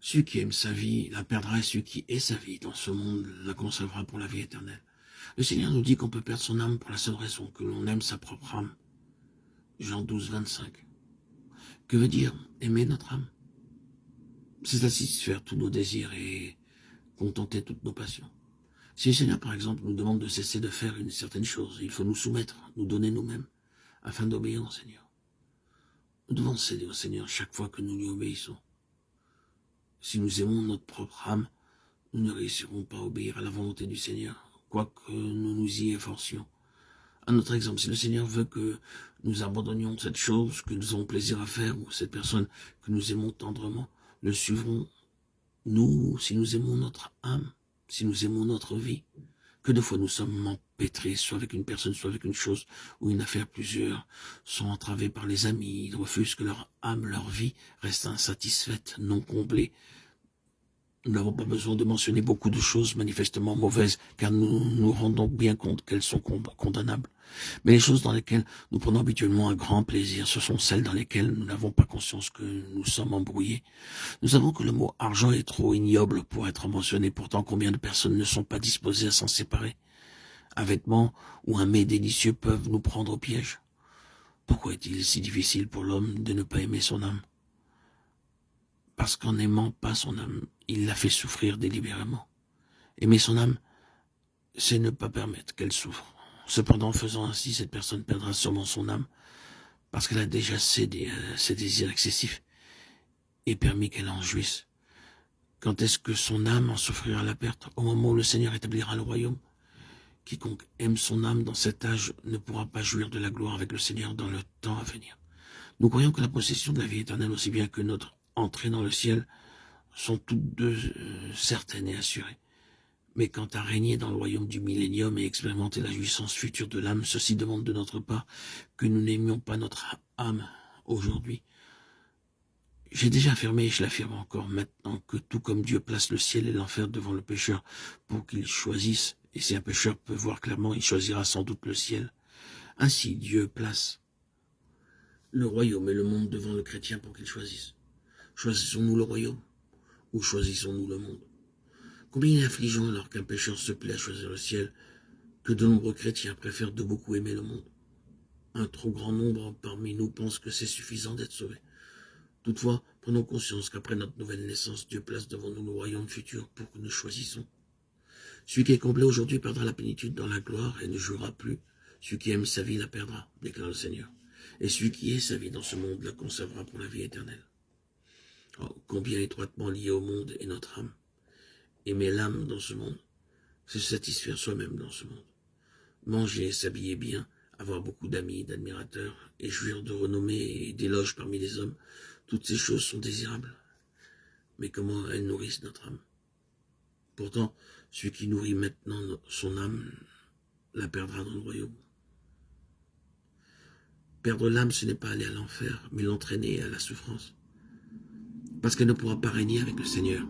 Celui qui aime sa vie la perdra, et celui qui est sa vie dans ce monde la conservera pour la vie éternelle. Le Seigneur nous dit qu'on peut perdre son âme pour la seule raison que l'on aime sa propre âme. Jean 12, 25. Que veut dire aimer notre âme? C'est satisfaire tous nos désirs et contenter toutes nos passions. Si le Seigneur, par exemple, nous demande de cesser de faire une certaine chose, il faut nous soumettre, nous donner nous-mêmes, afin d'obéir au Seigneur. Nous devons céder au Seigneur chaque fois que nous lui obéissons. Si nous aimons notre propre âme, nous ne réussirons pas à obéir à la volonté du Seigneur, quoique nous nous y efforcions. À notre exemple, si le Seigneur veut que nous abandonnions cette chose que nous avons plaisir à faire, ou cette personne que nous aimons tendrement, le suivrons, nous, si nous aimons notre âme, si nous aimons notre vie. Que de fois nous sommes empêtrés, soit avec une personne, soit avec une chose, ou une affaire, plusieurs sont entravés par les amis, ils refusent que leur âme, leur vie reste insatisfaite, non comblée. Nous n'avons pas besoin de mentionner beaucoup de choses manifestement mauvaises, car nous nous rendons bien compte qu'elles sont condamnables. Mais les choses dans lesquelles nous prenons habituellement un grand plaisir, ce sont celles dans lesquelles nous n'avons pas conscience que nous sommes embrouillés. Nous savons que le mot argent est trop ignoble pour être mentionné, pourtant combien de personnes ne sont pas disposées à s'en séparer. Un vêtement ou un mets délicieux peuvent nous prendre au piège. Pourquoi est-il si difficile pour l'homme de ne pas aimer son âme? Parce qu'en n'aimant pas son âme, il la fait souffrir délibérément. Aimer son âme, c'est ne pas permettre qu'elle souffre. Cependant, en faisant ainsi, cette personne perdra sûrement son âme, parce qu'elle a déjà cédé à ses désirs excessifs et permis qu'elle en jouisse. Quand est-ce que son âme en souffrira la perte? Au moment où le Seigneur établira le royaume. Quiconque aime son âme dans cet âge ne pourra pas jouir de la gloire avec le Seigneur dans le temps à venir. Nous croyons que la possession de la vie éternelle, aussi bien que notre entrée dans le ciel, sont toutes deux certaines et assurées. Mais quant à régner dans le royaume du millénium et expérimenter la jouissance future de l'âme, ceci demande de notre part que nous n'aimions pas notre âme aujourd'hui. J'ai déjà affirmé et je l'affirme encore maintenant que tout comme Dieu place le ciel et l'enfer devant le pécheur pour qu'il choisisse, et si un pécheur peut voir clairement, il choisira sans doute le ciel. Ainsi Dieu place le royaume et le monde devant le chrétien pour qu'il choisisse. Choisissons-nous le royaume ou choisissons-nous le monde? Combien il est affligeant alors qu'un pécheur se plaît à choisir le ciel, que de nombreux chrétiens préfèrent de beaucoup aimer le monde. Un trop grand nombre parmi nous pense que c'est suffisant d'être sauvé. Toutefois, prenons conscience qu'après notre nouvelle naissance, Dieu place devant nous le royaume futur pour que nous choisissons. Celui qui est comblé aujourd'hui perdra la plénitude dans la gloire et ne jouera plus. Celui qui aime sa vie la perdra, déclare le Seigneur. Et celui qui est sa vie dans ce monde la conservera pour la vie éternelle. Oh, combien étroitement lié au monde est notre âme. Aimer l'âme dans ce monde, c'est se satisfaire soi-même dans ce monde. Manger, s'habiller bien, avoir beaucoup d'amis, d'admirateurs, et jouir de renommée et d'éloges parmi les hommes, toutes ces choses sont désirables. Mais comment elles nourrissent notre âme? Pourtant, celui qui nourrit maintenant son âme la perdra dans le royaume. Perdre l'âme, ce n'est pas aller à l'enfer, mais l'entraîner à la souffrance. Parce qu'elle ne pourra pas régner avec le Seigneur.